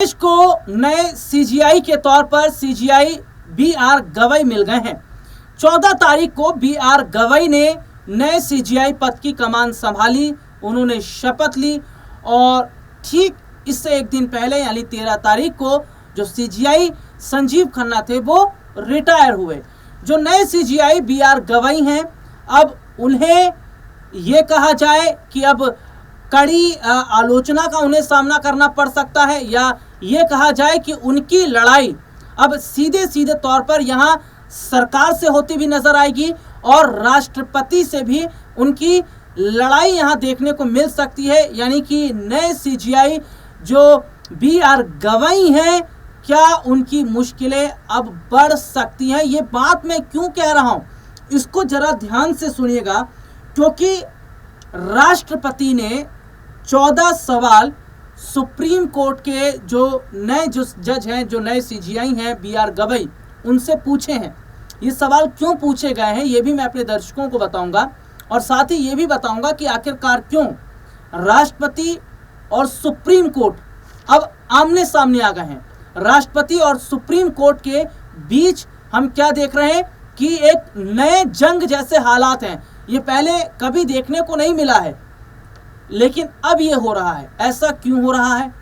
देश को नए सीजीआई के तौर पर सीजीआई बी.आर. गवई मिल गए हैं। 14 तारीख को बी.आर. गवई ने नए सीजीआई पद की कमान संभाली, उन्होंने शपथ ली और ठीक इससे एक दिन पहले यानी 13 तारीख को जो सीजीआई संजीव खन्ना थे वो रिटायर हुए। जो नए सीजीआई बी.आर. गवई हैं, अब उन्हें ये कहा जाए कि अब कड़ी आलोचना का उन्हें सामना करना पड़ सकता है, या ये कहा जाए कि उनकी लड़ाई अब सीधे सीधे तौर पर यहाँ सरकार से होती भी नजर आएगी और राष्ट्रपति से भी उनकी लड़ाई यहाँ देखने को मिल सकती है। यानी कि नए सीजीआई जो बी.आर. गवई हैं, क्या उनकी मुश्किलें अब बढ़ सकती हैं। ये बात मैं क्यों कह रहा हूँ, इसको जरा ध्यान से सुनिएगा, क्योंकि राष्ट्रपति ने 14 सवाल सुप्रीम कोर्ट के जो नए जज हैं, जो नए सीजीआई हैं बी.आर. गवई, उनसे पूछे हैं। ये सवाल क्यों पूछे गए हैं ये भी मैं अपने दर्शकों को बताऊंगा और साथ ही ये भी बताऊंगा कि आखिरकार क्यों राष्ट्रपति और सुप्रीम कोर्ट अब आमने सामने आ गए हैं। राष्ट्रपति और सुप्रीम कोर्ट के बीच हम क्या देख रहे हैं कि एक नए जंग जैसे हालात हैं। ये पहले कभी देखने को नहीं मिला है, लेकिन अब ये हो रहा है। ऐसा क्यों हो रहा है?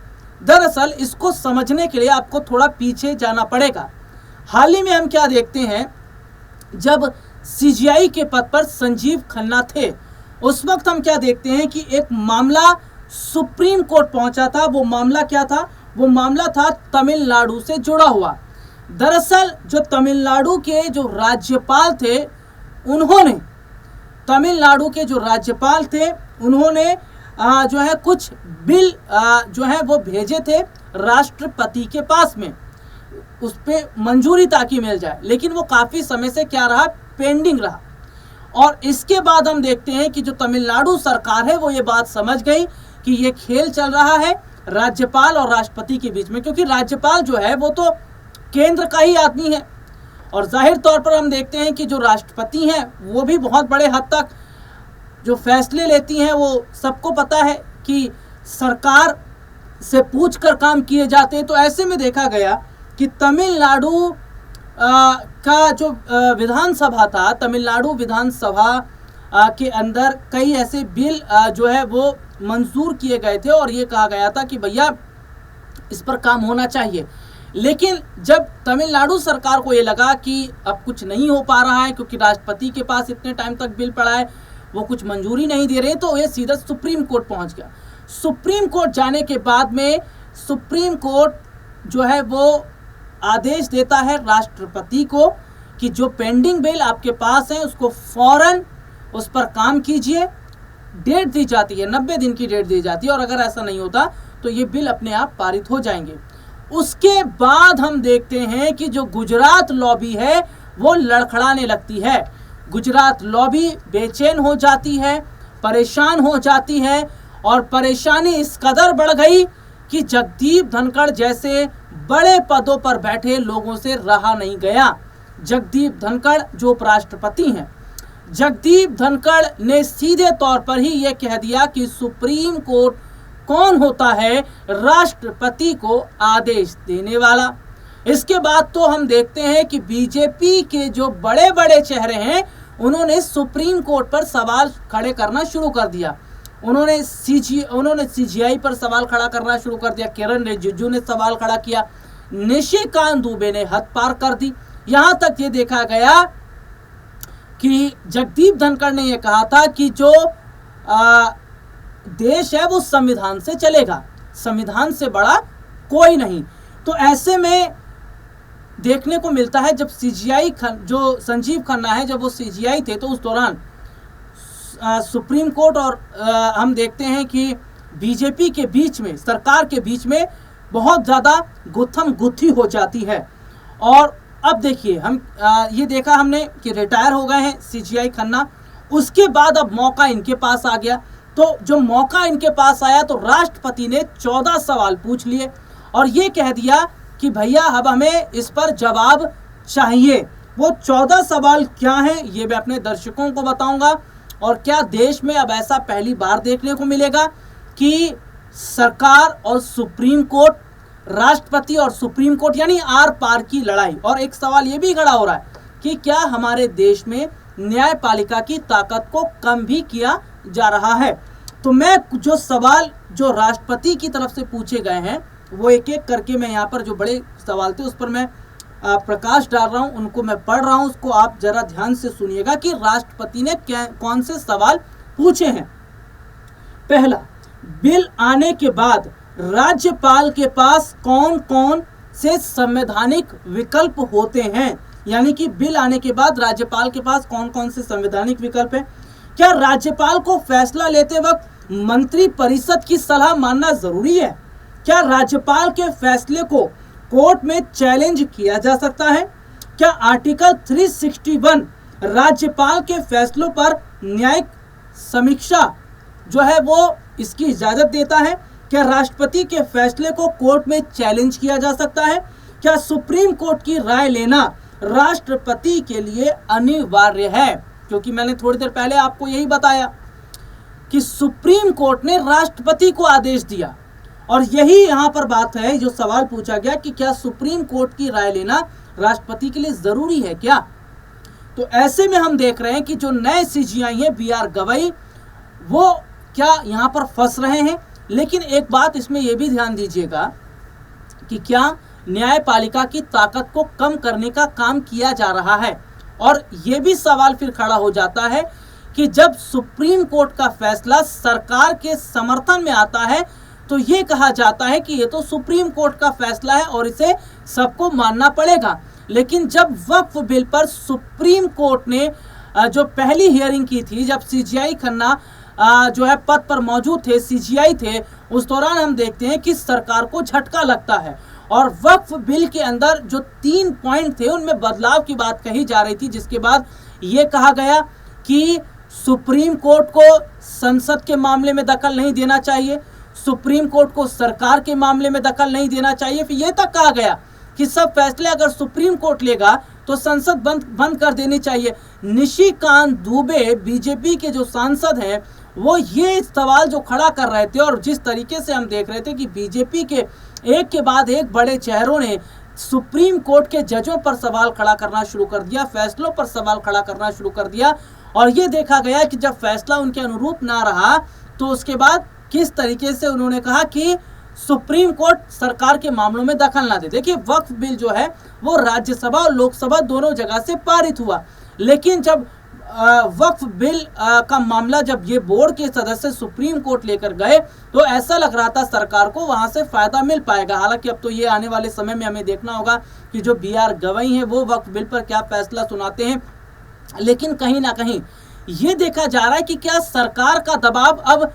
दरअसल इसको समझने के लिए आपको थोड़ा पीछे जाना पड़ेगा। हाल ही में हम क्या देखते हैं, जब सीजीआई के पद पर संजीव खन्ना थे, उस वक्त हम क्या देखते हैं कि एक मामला सुप्रीम कोर्ट पहुंचा था। वो मामला क्या था? वो मामला था तमिलनाडु से जुड़ा हुआ। दरअसल जो तमिलनाडु के जो राज्यपाल थे, उन्होंने तमिलनाडु के जो राज्यपाल थे उन्होंने जो है कुछ बिल जो है वो भेजे थे राष्ट्रपति के पास में, उस पर मंजूरी ताकि मिल जाए, लेकिन वो काफ़ी समय से क्या रहा, पेंडिंग रहा। और इसके बाद हम देखते हैं कि जो तमिलनाडु सरकार है वो ये बात समझ गई कि ये खेल चल रहा है राज्यपाल और राष्ट्रपति के बीच में, क्योंकि राज्यपाल जो है वो तो केंद्र का ही आदमी है और जाहिर तौर पर हम देखते हैं कि जो राष्ट्रपति हैं वो भी बहुत बड़े हद तक जो फैसले लेती हैं वो सबको पता है कि सरकार से पूछकर काम किए जाते हैं। तो ऐसे में देखा गया कि तमिलनाडु का जो विधानसभा था, तमिलनाडु विधानसभा के अंदर कई ऐसे बिल जो है वो मंजूर किए गए थे और ये कहा गया था कि भैया इस पर काम होना चाहिए। लेकिन जब तमिलनाडु सरकार को ये लगा कि अब कुछ नहीं हो पा रहा है, क्योंकि राष्ट्रपति के पास इतने टाइम तक बिल पड़ा है, वो कुछ मंजूरी नहीं दे रहे, तो ये सीधा सुप्रीम कोर्ट पहुंच गया। सुप्रीम कोर्ट जाने के बाद में सुप्रीम कोर्ट जो है वो आदेश देता है राष्ट्रपति को कि जो पेंडिंग बिल आपके पास है उसको फौरन उस पर काम कीजिए। डेट दी जाती है, 90 दिन की डेट दी जाती है, और अगर ऐसा नहीं होता तो ये बिल अपने आप पारित हो जाएंगे। उसके बाद हम देखते हैं कि जो गुजरात लॉबी है वो लड़खड़ाने लगती है। गुजरात लॉबी बेचैन हो जाती है, परेशान हो जाती है, और परेशानी इस कदर बढ़ गई कि जगदीप धनखड़ जैसे बड़े पदों पर बैठे लोगों से रहा नहीं गया। जगदीप धनखड़ जो उपराष्ट्रपति हैं, जगदीप धनखड़ ने सीधे तौर पर ही यह कह दिया कि सुप्रीम कोर्ट कौन होता है, राष्ट्रपति को आदेश देने वाला। इसके बाद तो हम देखते हैं कि बीजेपी के जो बड़े बड़े चेहरे हैं उन्होंने सुप्रीम कोर्ट पर सवाल खड़े करना शुरू कर दिया। उन्होंने सीजीआई पर सवाल खड़ा करना शुरू कर दिया। किरण रिजिजू ने सवाल खड़ा किया, निशिकांत दुबे ने हद पार कर दी। यहां तक ये देखा गया कि जगदीप धनखड़ ने यह कहा था कि जो देश है वो संविधान से चलेगा, संविधान से बड़ा कोई नहीं। तो ऐसे में देखने को मिलता है जब सीजीआई जो संजीव खन्ना है, जब वो सीजीआई थे तो उस दौरान सुप्रीम कोर्ट और हम देखते हैं कि बीजेपी के बीच में, सरकार के बीच में बहुत ज़्यादा गुत्थम गुत्थी हो जाती है। और अब देखिए हम ये देखा हमने कि रिटायर हो गए हैं सीजीआई खन्ना, उसके बाद अब मौका इनके पास आ गया। तो जो मौका इनके पास आया तो राष्ट्रपति ने 14 सवाल पूछ लिए और ये कह दिया कि भैया अब हमें इस पर जवाब चाहिए। वो 14 सवाल क्या हैं ये मैं अपने दर्शकों को बताऊंगा, और क्या देश में अब ऐसा पहली बार देखने को मिलेगा कि सरकार और सुप्रीम कोर्ट राष्ट्रपति और सुप्रीम कोर्ट यानी आर पार की लड़ाई। और एक सवाल ये भी खड़ा हो रहा है कि क्या हमारे देश में न्यायपालिका की ताकत को कम भी किया जा रहा है। तो मैं जो सवाल जो राष्ट्रपति की तरफ से पूछे गए हैं वो एक एक करके मैं यहाँ पर जो बड़े सवाल थे उस पर मैं प्रकाश डाल रहा हूँ, उनको मैं पढ़ रहा हूँ, उसको आप जरा ध्यान से सुनिएगा कि राष्ट्रपति ने कौन से सवाल पूछे हैं। पहला, बिल आने के बाद राज्यपाल के पास कौन कौन से संवैधानिक विकल्प होते हैं, यानी कि बिल आने के बाद राज्यपाल के पास कौन कौन से संवैधानिक विकल्प है। क्या राज्यपाल को फैसला लेते वक्त मंत्री परिषद की सलाह मानना जरूरी है। क्या राज्यपाल के फैसले को कोर्ट में चैलेंज किया जा सकता है। क्या आर्टिकल 361 राज्यपाल के फैसलों पर न्यायिक समीक्षा जो है वो इसकी इजाजत देता है। क्या राष्ट्रपति के फैसले को कोर्ट में चैलेंज किया जा सकता है। क्या सुप्रीम कोर्ट की राय लेना राष्ट्रपति के लिए अनिवार्य है, क्योंकि मैंने थोड़ी देर पहले आपको यही बताया कि सुप्रीम कोर्ट ने राष्ट्रपति को आदेश दिया और यही यहां पर बात है जो सवाल पूछा गया कि क्या सुप्रीम कोर्ट की राय लेना राष्ट्रपति के लिए जरूरी है क्या। तो ऐसे में हम देख रहे हैं कि जो नए सीजीआई हैं बी.आर. गवई वो क्या यहां पर फंस रहे हैं। लेकिन एक बात इसमें यह भी ध्यान दीजिएगा कि क्या न्यायपालिका की ताकत को कम करने का काम किया जा रहा है। और यह भी सवाल फिर खड़ा हो जाता है कि जब सुप्रीम कोर्ट का फैसला सरकार के समर्थन में आता है तो ये कहा जाता है कि ये तो सुप्रीम कोर्ट का फैसला है और इसे सबको मानना पड़ेगा। लेकिन जब वक्फ बिल पर सुप्रीम कोर्ट ने जो पहली हियरिंग की थी, जब सीजीआई खन्ना जो है पद पर मौजूद थे, सीजीआई थे, उस दौरान हम देखते हैं कि सरकार को झटका लगता है और वक्फ बिल के अंदर जो 3 पॉइंट थे उनमें बदलाव की बात कही जा रही थी, जिसके बाद ये कहा गया कि सुप्रीम कोर्ट को संसद के मामले में दखल नहीं देना चाहिए, सुप्रीम कोर्ट को सरकार के मामले में दखल नहीं देना चाहिए। फिर यह तक कहा गया कि सब फैसले अगर सुप्रीम कोर्ट लेगा तो संसद बंद कर देनी चाहिए। निशिकांत दुबे बीजेपी के जो सांसद हैं वो ये सवाल जो खड़ा कर रहे थे और जिस तरीके से हम देख रहे थे कि बीजेपी के एक के बाद एक बड़े चेहरों ने सुप्रीम कोर्ट के जजों पर सवाल खड़ा करना शुरू कर दिया, फैसलों पर सवाल खड़ा करना शुरू कर दिया और ये देखा गया कि जब फैसला उनके अनुरूप ना रहा तो उसके बाद किस तरीके से उन्होंने कहा कि सुप्रीम कोर्ट सरकार के मामलों में दखल ना दे। देखिए वक्फ बिल जो है वो राज्यसभा और लोकसभा दोनों जगह से पारित हुआ, लेकिन जब वक्फ बिल का मामला जब ये बोर्ड के सदस्य सुप्रीम कोर्ट लेकर गए तो ऐसा लग रहा था सरकार को वहां से फायदा मिल पाएगा। हालांकि अब तो ये आने वाले समय में हमें देखना होगा कि जो बी.आर. गवई हैं वो वक्फ बिल पर क्या फैसला सुनाते हैं। लेकिन कहीं ना कहीं ये देखा जा रहा है कि क्या सरकार का दबाव अब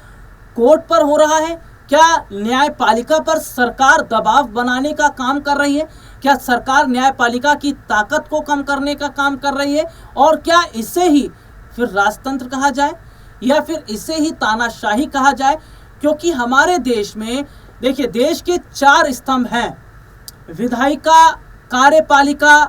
कोर्ट पर हो रहा है, क्या न्यायपालिका पर सरकार दबाव बनाने का काम कर रही है, क्या सरकार न्यायपालिका की ताकत को कम करने का काम कर रही है और क्या इसे ही फिर राजतंत्र कहा जाए या फिर इसे ही तानाशाही कहा जाए। क्योंकि हमारे देश में देखिए देश के 4 स्तंभ हैं, विधायिका, कार्यपालिका,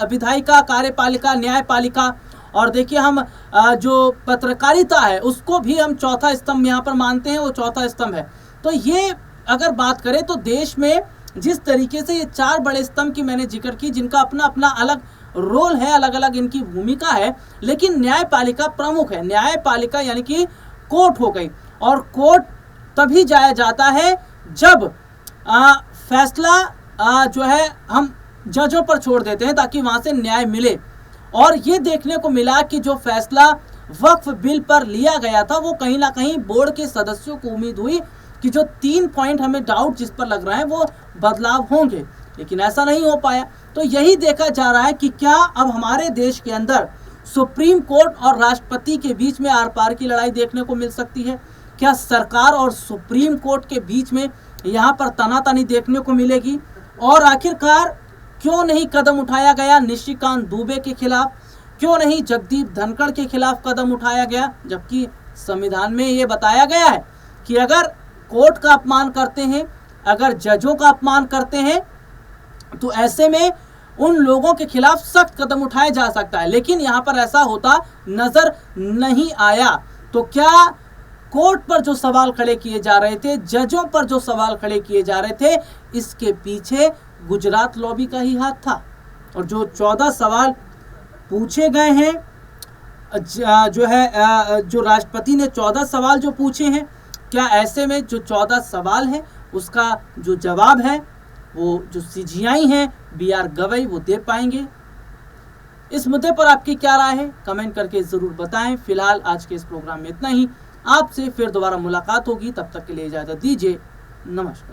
विधायिका, कार्यपालिका, न्यायपालिका और देखिए हम जो पत्रकारिता है उसको भी हम चौथा स्तंभ यहाँ पर मानते हैं, वो चौथा स्तंभ है। तो ये अगर बात करें तो देश में जिस तरीके से ये 4 बड़े स्तंभ की मैंने जिक्र की, जिनका अपना अपना अलग रोल है, अलग अलग इनकी भूमिका है, लेकिन न्यायपालिका प्रमुख है। न्यायपालिका यानी कि कोर्ट हो गई और कोर्ट तभी जाया जाता है जब फैसला जो है हम जजों पर छोड़ देते हैं ताकि वहां से न्याय मिले। और ये देखने को मिला कि जो फैसला वक्फ बिल पर लिया गया था वो कहीं ना कहीं बोर्ड के सदस्यों को उम्मीद हुई कि जो 3 पॉइंट हमें डाउट जिस पर लग रहा है वो बदलाव होंगे, लेकिन ऐसा नहीं हो पाया। तो यही देखा जा रहा है कि क्या अब हमारे देश के अंदर सुप्रीम कोर्ट और राष्ट्रपति के बीच में आर पार की लड़ाई देखने को मिल सकती है। क्या सरकार और सुप्रीम कोर्ट के बीच में यहाँ पर तनातनी देखने को मिलेगी। और आखिरकार क्यों नहीं कदम उठाया गया निशिकांत दुबे के खिलाफ, क्यों नहीं जगदीप धनखड़ के खिलाफ कदम उठाया गया, जबकि संविधान में ये बताया गया है कि अगर कोर्ट का अपमान करते हैं, अगर जजों का अपमान करते हैं तो ऐसे में उन लोगों के खिलाफ सख्त कदम उठाया जा सकता है। लेकिन यहाँ पर ऐसा होता नजर नहीं आया। तो क्या कोर्ट पर जो सवाल खड़े किए जा रहे थे, जजों पर जो सवाल खड़े किए जा रहे थे, इसके पीछे गुजरात लॉबी का ही हाथ था। और जो 14 सवाल पूछे गए हैं, जो राष्ट्रपति ने 14 सवाल जो पूछे हैं, क्या ऐसे में जो 14 सवाल है उसका जो जवाब है वो जो सीजीआई हैं बी.आर. गवई वो दे पाएंगे? इस मुद्दे पर आपकी क्या राय है, कमेंट करके ज़रूर बताएं। फिलहाल आज के इस प्रोग्राम में इतना ही। आपसे फिर दोबारा मुलाकात होगी, तब तक के लिए इजाज़त दीजिए। नमस्कार।